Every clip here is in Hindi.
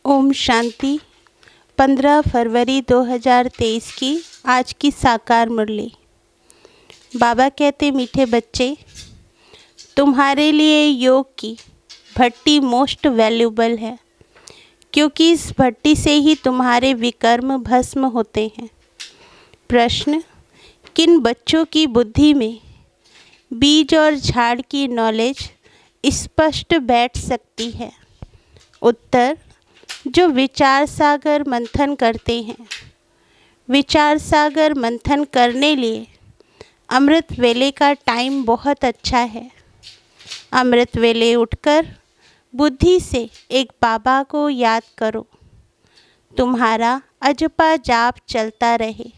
ओम शांति। 15 फरवरी 2023 की आज की साकार मुरली। बाबा कहते, मीठे बच्चे, तुम्हारे लिए योग की भट्टी मोस्ट वैल्यूबल है, क्योंकि इस भट्टी से ही तुम्हारे विकर्म भस्म होते हैं। प्रश्न: किन बच्चों की बुद्धि में बीज और झाड़ की नॉलेज स्पष्ट बैठ सकती है? उत्तर: जो विचार सागर मंथन करते हैं। विचार सागर मंथन करने लिए अमृत वेले का टाइम बहुत अच्छा है। अमृत वेले उठकर बुद्धि से एक बाबा को याद करो। तुम्हारा अजपा जाप चलता रहे।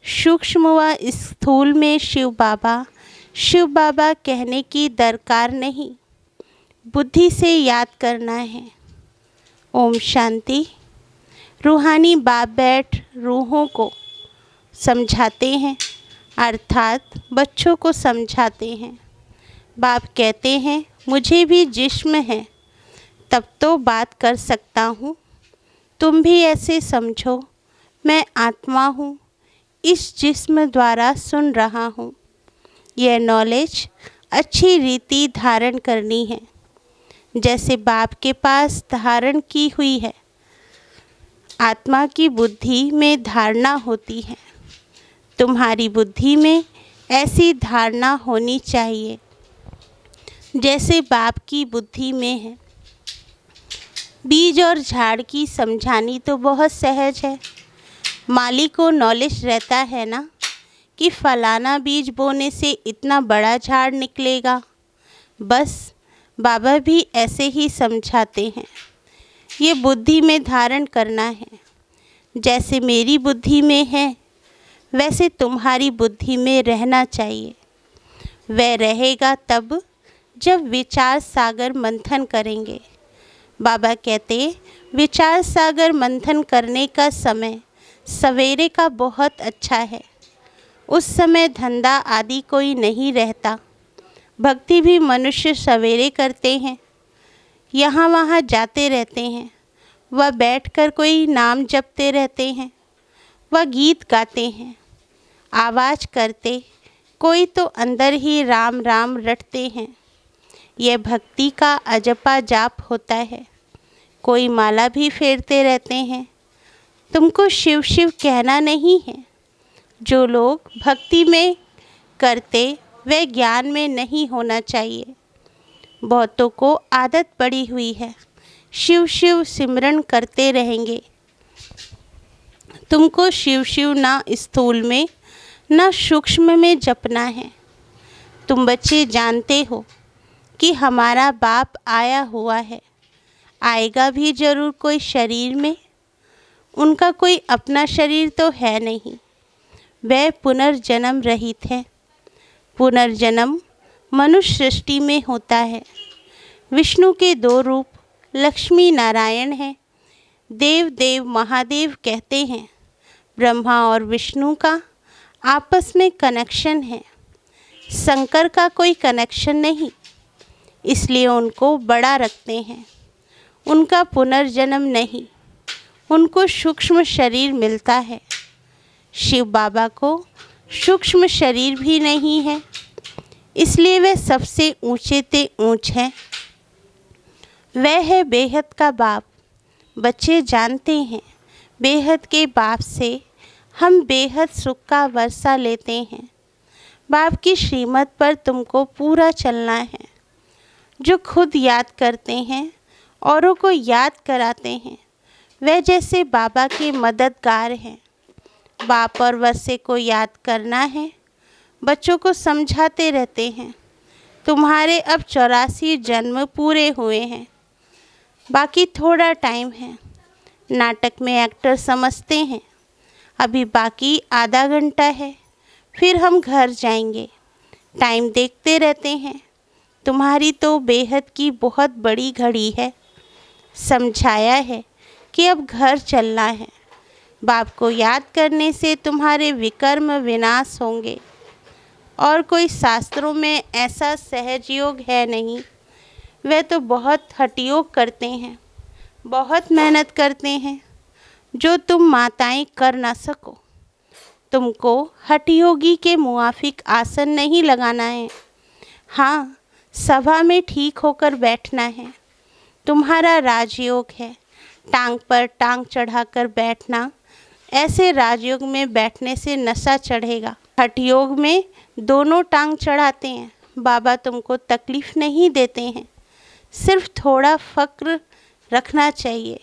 सूक्ष्म व स्थूल में शिव बाबा कहने की दरकार नहीं, बुद्धि से याद करना है। ओम शांति। रूहानी बाप बैठ रूहों को समझाते हैं, अर्थात बच्चों को समझाते हैं। बाप कहते हैं, मुझे भी जिस्म है, तब तो बात कर सकता हूँ। तुम भी ऐसे समझो, मैं आत्मा हूँ, इस जिस्म द्वारा सुन रहा हूँ। यह नॉलेज अच्छी रीति धारण करनी है, जैसे बाप के पास धारण की हुई है। आत्मा की बुद्धि में धारणा होती है। तुम्हारी बुद्धि में ऐसी धारणा होनी चाहिए जैसे बाप की बुद्धि में है। बीज और झाड़ की समझानी तो बहुत सहज है। माली को नॉलेज रहता है ना कि फलाना बीज बोने से इतना बड़ा झाड़ निकलेगा। बस बाबा भी ऐसे ही समझाते हैं। ये बुद्धि में धारण करना है। जैसे मेरी बुद्धि में है, वैसे तुम्हारी बुद्धि में रहना चाहिए। वह रहेगा तब जब विचार सागर मंथन करेंगे। बाबा कहते, विचार सागर मंथन करने का समय सवेरे का बहुत अच्छा है। उस समय धंधा आदि कोई नहीं रहता। भक्ति भी मनुष्य सवेरे करते हैं, यहाँ वहाँ जाते रहते हैं। वह बैठकर कोई नाम जपते रहते हैं, वह गीत गाते हैं, आवाज़ करते, कोई तो अंदर ही राम राम रटते हैं। यह भक्ति का अजपा जाप होता है। कोई माला भी फेरते रहते हैं। तुमको शिव शिव कहना नहीं है। जो लोग भक्ति में करते वह ज्ञान में नहीं होना चाहिए। बहुतों को आदत पड़ी हुई है, शिव शिव सिमरन करते रहेंगे। तुमको शिव शिव ना स्थूल में ना सूक्ष्म में जपना है। तुम बच्चे जानते हो कि हमारा बाप आया हुआ है, आएगा भी जरूर कोई शरीर में। उनका कोई अपना शरीर तो है नहीं। वह पुनर्जन्म रहित है। पुनर्जन्म मनुष्य सृष्टि में होता है। विष्णु के 2 रूप लक्ष्मी नारायण हैं। देव देव महादेव कहते हैं। ब्रह्मा और विष्णु का आपस में कनेक्शन है। शंकर का कोई कनेक्शन नहीं, इसलिए उनको बड़ा रखते हैं। उनका पुनर्जन्म नहीं, उनको सूक्ष्म शरीर मिलता है। शिव बाबा को सूक्ष्म शरीर भी नहीं है, इसलिए वे सबसे ऊंचे ते ऊंच हैं। वह है बेहद का बाप। बच्चे जानते हैं, बेहद के बाप से हम बेहद सुख का वर्षा लेते हैं। बाप की श्रीमत पर तुमको पूरा चलना है। जो खुद याद करते हैं, औरों को याद कराते हैं, वह जैसे बाबा के मददगार हैं। बाप और वसे को याद करना है। बच्चों को समझाते रहते हैं, तुम्हारे अब 84 जन्म पूरे हुए हैं, बाकी थोड़ा टाइम है। नाटक में एक्टर समझते हैं, अभी बाकी आधा घंटा है, फिर हम घर जाएंगे। टाइम देखते रहते हैं। तुम्हारी तो बेहद की बहुत बड़ी घड़ी है। समझाया है कि अब घर चलना है। बाप को याद करने से तुम्हारे विकर्म विनाश होंगे। और कोई शास्त्रों में ऐसा सहज योग है नहीं। वे तो बहुत हठयोग करते हैं। बहुत मेहनत करते हैं जो तुम माताएं कर ना सको। तुमको हठयोगी के मुआफिक आसन नहीं लगाना है, हाँ सभा में ठीक होकर बैठना है। तुम्हारा राजयोग है टांग पर टांग चढ़ाकर बैठना। ऐसे राजयोग में बैठने से नशा चढ़ेगा। हठयोग में दोनों टांग चढ़ाते हैं। बाबा तुमको तकलीफ़ नहीं देते हैं, सिर्फ थोड़ा फ़क्र रखना चाहिए।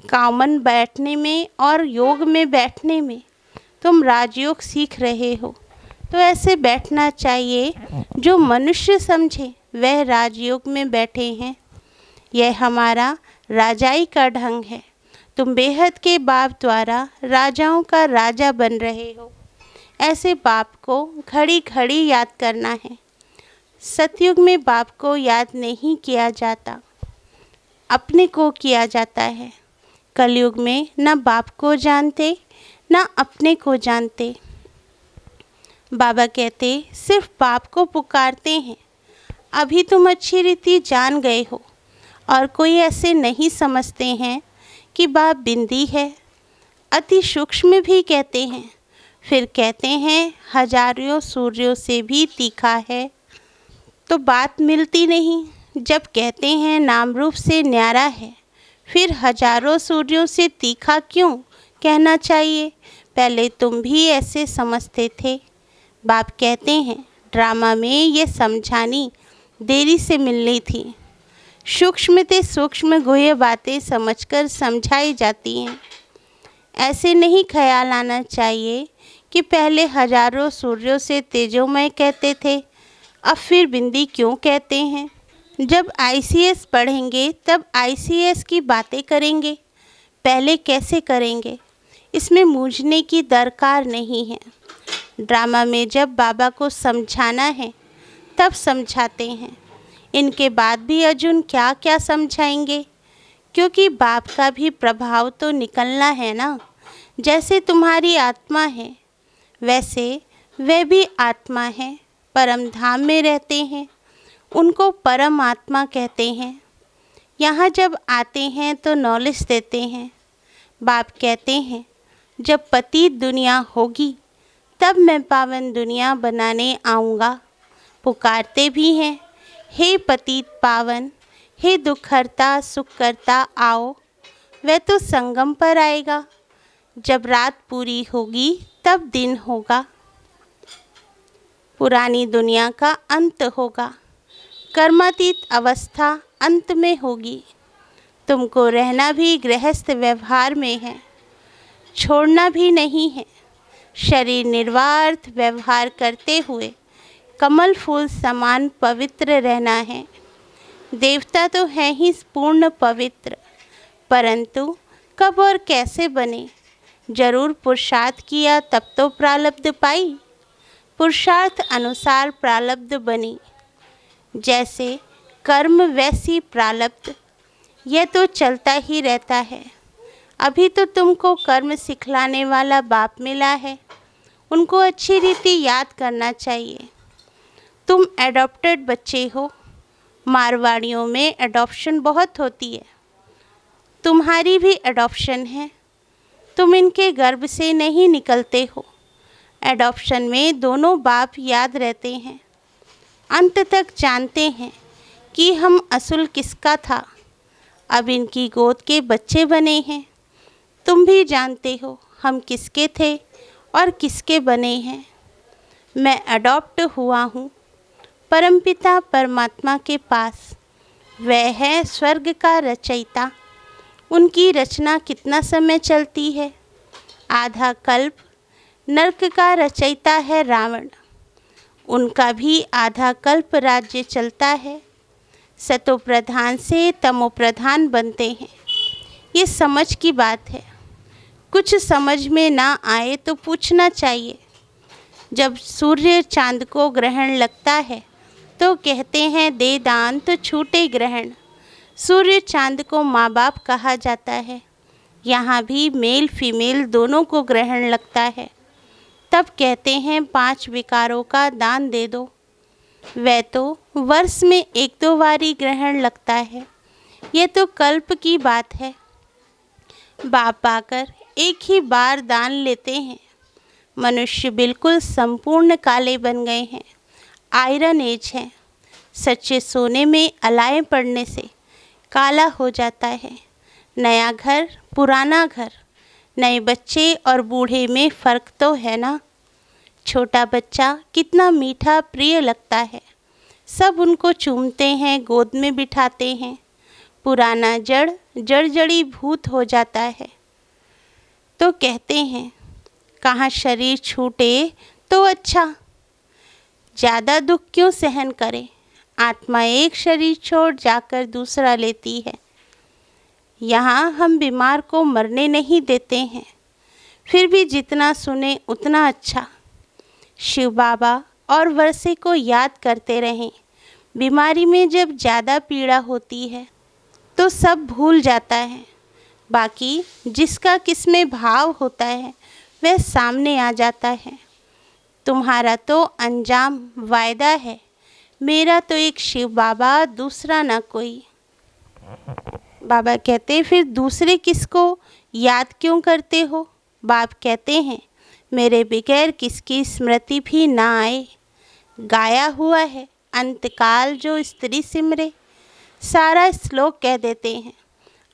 कॉमन बैठने में और योग में बैठने में तुम राजयोग सीख रहे हो, तो ऐसे बैठना चाहिए जो मनुष्य समझे वह राजयोग में बैठे हैं। यह हमारा राजाई का ढंग है। तुम बेहद के बाप द्वारा राजाओं का राजा बन रहे हो। ऐसे बाप को घड़ी घड़ी याद करना है। सतयुग में बाप को याद नहीं किया जाता, अपने को किया जाता है। कलयुग में न बाप को जानते न अपने को जानते। बाबा कहते सिर्फ बाप को पुकारते हैं। अभी तुम अच्छी रीति जान गए हो और कोई ऐसे नहीं समझते हैं कि बाप बिंदी है। अति सूक्ष्म भी कहते हैं, फिर कहते हैं हजारों सूर्यों से भी तीखा है। तो बात मिलती नहीं। जब कहते हैं नाम रूप से न्यारा है, फिर हजारों सूर्यों से तीखा क्यों कहना चाहिए? पहले तुम भी ऐसे समझते थे। बाप कहते हैं ड्रामा में ये समझानी देरी से मिलनी थी। सूक्ष्म से सूक्ष्म गुह्य बातें समझकर समझाई जाती हैं। ऐसे नहीं ख्याल आना चाहिए कि पहले हजारों सूर्यों से तेजोमय कहते थे, अब फिर बिंदी क्यों कहते हैं। जब आईसीएस पढ़ेंगे तब आईसीएस की बातें करेंगे, पहले कैसे करेंगे? इसमें मूझने की दरकार नहीं है। ड्रामा में जब बाबा को समझाना है तब समझाते हैं। इनके बाद भी अर्जुन क्या क्या समझाएंगे, क्योंकि बाप का भी प्रभाव तो निकलना है ना। जैसे तुम्हारी आत्मा है वैसे वे भी आत्मा है, परम धाम में रहते हैं, उनको परम आत्मा कहते हैं। यहाँ जब आते हैं तो नॉलेज देते हैं। बाप कहते हैं जब पतित दुनिया होगी तब मैं पावन दुनिया बनाने आऊँगा। पुकारते भी हैं हे पतित पावन, हे दुखहर्ता सुखकर्ता आओ। वह तो संगम पर आएगा। जब रात पूरी होगी तब दिन होगा। पुरानी दुनिया का अंत होगा। कर्मातीत अवस्था अंत में होगी। तुमको रहना भी गृहस्थ व्यवहार में है, छोड़ना भी नहीं है। शरीर निर्वार्थ व्यवहार करते हुए कमल फूल समान पवित्र रहना है। देवता तो है ही पूर्ण पवित्र, परंतु कब और कैसे बने? जरूर पुरुषार्थ किया तब तो प्रारब्ध पाई। पुरुषार्थ अनुसार प्रारब्ध बनी। जैसे कर्म वैसी प्रारब्ध, यह तो चलता ही रहता है। अभी तो तुमको कर्म सिखलाने वाला बाप मिला है, उनको अच्छी रीति याद करना चाहिए। तुम एडॉप्टेड बच्चे हो। मारवाड़ियों में एडॉप्शन बहुत होती है। तुम्हारी भी एडॉप्शन है। तुम इनके गर्भ से नहीं निकलते हो। एडॉप्शन में दोनों बाप याद रहते हैं। अंत तक जानते हैं कि हम असुल किसका था। अब इनकी गोद के बच्चे बने हैं। तुम भी जानते हो हम किसके थे और किसके बने हैं। मैं अडॉप्ट हुआ हूँ परमपिता परमात्मा के पास। वह है स्वर्ग का रचयिता। उनकी रचना कितना समय चलती है? आधा कल्प। नरक का रचयिता है रावण, उनका भी आधा कल्प राज्य चलता है। सतो प्रधान से तमो प्रधान बनते हैं। ये समझ की बात है। कुछ समझ में ना आए तो पूछना चाहिए। जब सूर्य चांद को ग्रहण लगता है तो कहते हैं दे दान तो छूटे ग्रहण। सूर्य चांद को माँ बाप कहा जाता है। यहाँ भी मेल फीमेल दोनों को ग्रहण लगता है। तब कहते हैं 5 विकारों का दान दे दो। वह तो वर्ष में 1-2 बारी ग्रहण लगता है। ये तो कल्प की बात है। बाप आकर एक ही बार दान लेते हैं। मनुष्य बिल्कुल संपूर्ण काले बन गए हैं। आयरन एज है। सच्चे सोने में अलाएं पड़ने से काला हो जाता है। नया घर, पुराना घर, नए बच्चे और बूढ़े में फ़र्क तो है ना। छोटा बच्चा कितना मीठा प्रिय लगता है। सब उनको चूमते हैं, गोद में बिठाते हैं। पुराना जड़ी भूत हो जाता है। तो कहते हैं कहाँ शरीर छूटे तो अच्छा, ज़्यादा दुख क्यों सहन करें। आत्मा एक शरीर छोड़ जाकर दूसरा लेती है। यहाँ हम बीमार को मरने नहीं देते हैं, फिर भी जितना सुने उतना अच्छा। शिव बाबा और वर्षे को याद करते रहें। बीमारी में जब ज़्यादा पीड़ा होती है तो सब भूल जाता है। बाकी जिसका किसमें भाव होता है वह सामने आ जाता है। तुम्हारा तो अंजाम वायदा है, मेरा तो एक शिव बाबा, दूसरा ना कोई। बाबा कहते फिर दूसरे किसको याद क्यों करते हो। बाप कहते हैं मेरे बगैर किसकी स्मृति भी ना आए। गाया हुआ है अंतकाल जो स्त्री सिमरे। सारा श्लोक कह देते हैं,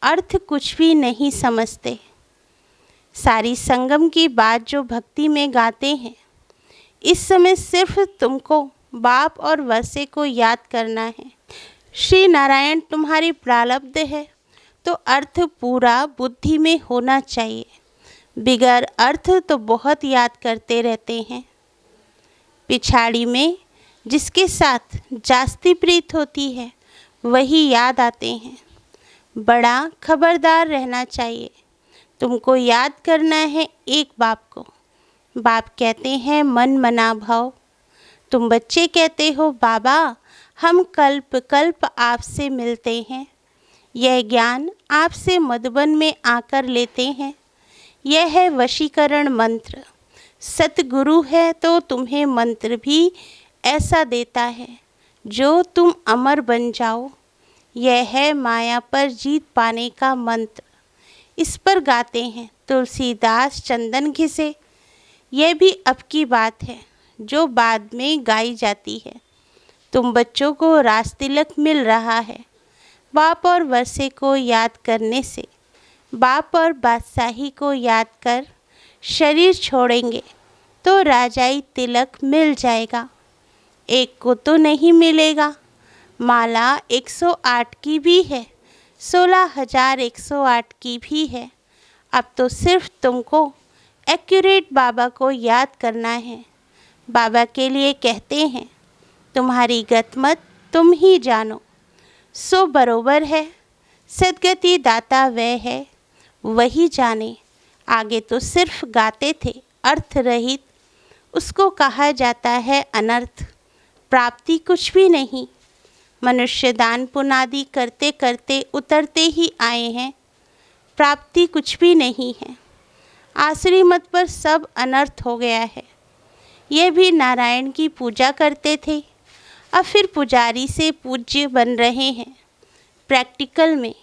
अर्थ कुछ भी नहीं समझते। सारी संगम की बात जो भक्ति में गाते हैं। इस समय सिर्फ तुमको बाप और वर्षे को याद करना है। श्री नारायण तुम्हारी प्रारब्ध है तो अर्थ पूरा बुद्धि में होना चाहिए। बिगर अर्थ तो बहुत याद करते रहते हैं। पिछाड़ी में जिसके साथ जास्ती प्रीत होती है वही याद आते हैं। बड़ा खबरदार रहना चाहिए। तुमको याद करना है एक बाप को। बाप कहते हैं मन मना भव। तुम बच्चे कहते हो बाबा हम कल्प कल्प आपसे मिलते हैं। यह ज्ञान आपसे मधुबन में आकर लेते हैं। यह है वशीकरण मंत्र। सतगुरु है तो तुम्हें मंत्र भी ऐसा देता है जो तुम अमर बन जाओ। यह है माया पर जीत पाने का मंत्र। इस पर गाते हैं तुलसीदास चंदन घिसे। यह भी अब की बात है जो बाद में गाई जाती है। तुम बच्चों को राजतिलक मिल रहा है। बाप और वर्षे को याद करने से, बाप और बादशाही को याद कर शरीर छोड़ेंगे तो राजाई तिलक मिल जाएगा। एक को तो नहीं मिलेगा। माला 108 की भी है, 16,108 की भी है। अब तो सिर्फ तुमको एक्यूरेट बाबा को याद करना है। बाबा के लिए कहते हैं तुम्हारी गतमत तुम ही जानो। सो बरोबर है, सदगति दाता वह है, वही जाने। आगे तो सिर्फ गाते थे अर्थ रहित, उसको कहा जाता है अनर्थ। प्राप्ति कुछ भी नहीं। मनुष्य दान पुनादि करते करते उतरते ही आए हैं। प्राप्ति कुछ भी नहीं है। आसुरी मत पर सब अनर्थ हो गया है। ये भी नारायण की पूजा करते थे, अब फिर पुजारी से पूज्य बन रहे हैं। प्रैक्टिकल में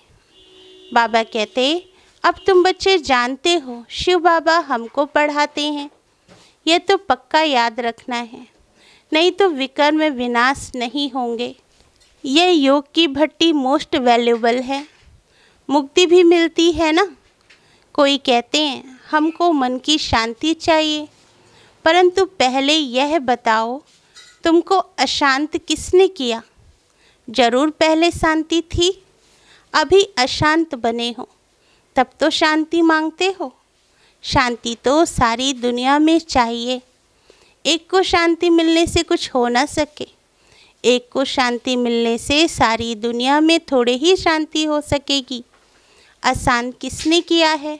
बाबा कहते अब तुम बच्चे जानते हो शिव बाबा हमको पढ़ाते हैं। यह तो पक्का याद रखना है, नहीं तो विकर्म विनाश नहीं होंगे। यह योग की भट्टी मोस्ट वैल्यूबल है। मुक्ति भी मिलती है ना। कोई कहते हैं हमको मन की शांति चाहिए, परंतु पहले यह बताओ तुमको अशांत किसने किया। जरूर पहले शांति थी, अभी अशांत बने हो तब तो शांति मांगते हो। शांति तो सारी दुनिया में चाहिए। एक को शांति मिलने से कुछ हो ना सके। एक को शांति मिलने से सारी दुनिया में थोड़े ही शांति हो सकेगी। अशांत किसने किया है,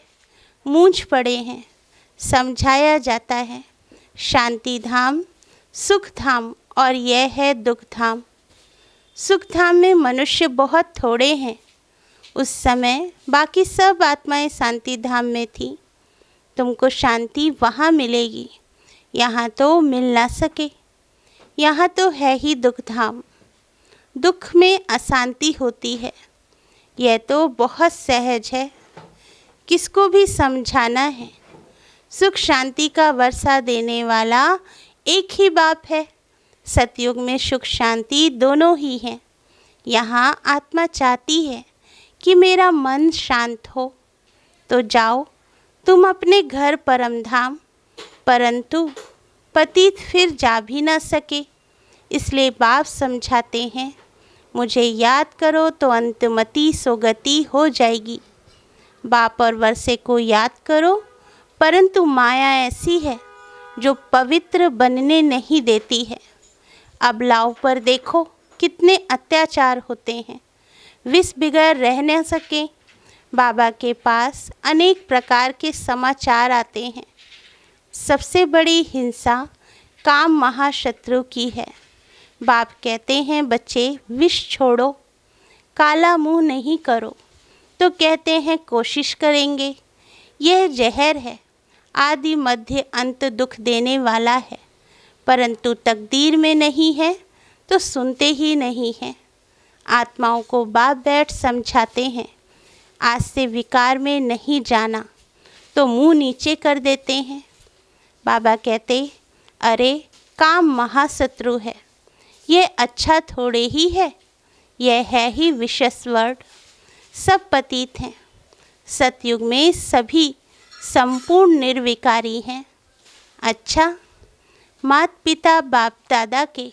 मूंझ पड़े हैं। समझाया जाता है शांति धाम, सुख धाम और यह है दुख धाम। सुख धाम में मनुष्य बहुत थोड़े हैं। उस समय बाकी सब आत्माएं शांति धाम में थी। तुमको शांति वहाँ मिलेगी, यहाँ तो मिल ना सके। यहाँ तो है ही दुख धाम। दुख में अशांति होती है। यह तो बहुत सहज है, किसको भी समझाना है। सुख शांति का वर्षा देने वाला एक ही बाप है। सतयुग में सुख शांति दोनों ही हैं। यहाँ आत्मा चाहती है कि मेरा मन शांत हो, तो जाओ तुम अपने घर परमधाम, परंतु पतित फिर जा भी न सके, इसलिए बाप समझाते हैं, मुझे याद करो तो अंतमति सोगति हो जाएगी। बाप और वर्षे को याद करो, परंतु माया ऐसी है जो पवित्र बनने नहीं देती है। अबलाओं पर देखो कितने अत्याचार होते हैं, विष बिगड़ रह न सके। बाबा के पास अनेक प्रकार के समाचार आते हैं। सबसे बड़ी हिंसा काम महाशत्रु की है। बाप कहते हैं, बच्चे विष छोड़ो, काला मुंह नहीं करो, तो कहते हैं कोशिश करेंगे। यह जहर है, आदि मध्य अंत दुख देने वाला है, परंतु तकदीर में नहीं है तो सुनते ही नहीं हैं। आत्माओं को बाप बैठ समझाते हैं, आज से विकार में नहीं जाना, तो मुंह नीचे कर देते हैं। बाबा कहते, अरे काम महाशत्रु है, यह अच्छा थोड़े ही है, यह है ही विशेष वर्ड। सब पतित हैं। सतयुग में सभी संपूर्ण निर्विकारी हैं। अच्छा, माता पिता बाप दादा के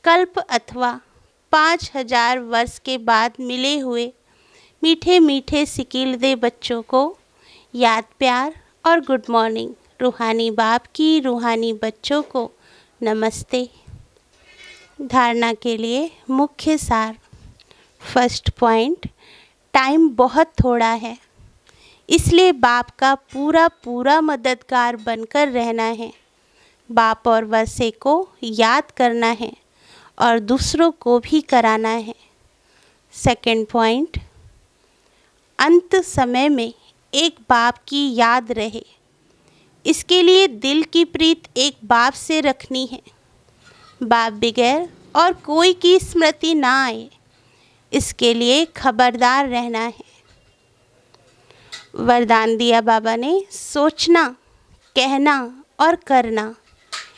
कल्प अथवा 5000 वर्ष के बाद मिले हुए मीठे मीठे सिकीलदे बच्चों को याद प्यार और गुड मॉर्निंग। रूहानी बाप की रूहानी बच्चों को नमस्ते। धारणा के लिए मुख्य सार। फर्स्ट पॉइंट, टाइम बहुत थोड़ा है, इसलिए बाप का पूरा पूरा मददगार बनकर रहना है। बाप और वर्षे को याद करना है और दूसरों को भी कराना है। सेकंड पॉइंट, अंत समय में एक बाप की याद रहे, इसके लिए दिल की प्रीत एक बाप से रखनी है। बाप बगैर और कोई की स्मृति ना आए, इसके लिए खबरदार रहना है। वरदान दिया बाबा ने, सोचना, कहना और करना,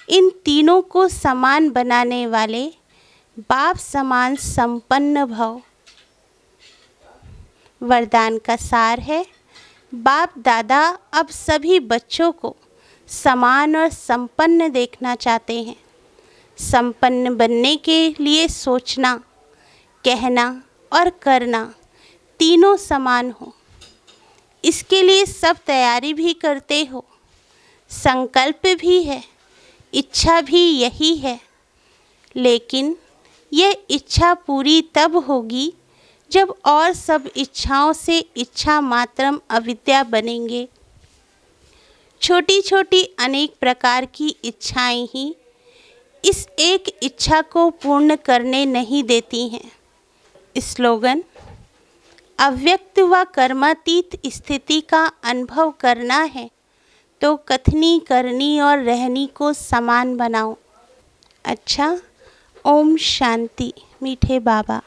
इन तीनों को समान बनाने वाले बाप समान संपन्न भव। वरदान का सार है, बाप दादा अब सभी बच्चों को समान और संपन्न देखना चाहते हैं। संपन्न बनने के लिए सोचना, कहना और करना तीनों समान हो, इसके लिए सब तैयारी भी करते हो। संकल्प भी है, इच्छा भी यही है, लेकिन यह इच्छा पूरी तब होगी जब और सब इच्छाओं से इच्छा मात्रम अविद्या बनेंगे। छोटी छोटी अनेक प्रकार की इच्छाएं ही इस एक इच्छा को पूर्ण करने नहीं देती हैं। स्लोगन, अव्यक्त व कर्मातीत स्थिति का अनुभव करना है तो कथनी करनी और रहनी को समान बनाओ। अच्छा, ओम शांति। मीठे बाबा।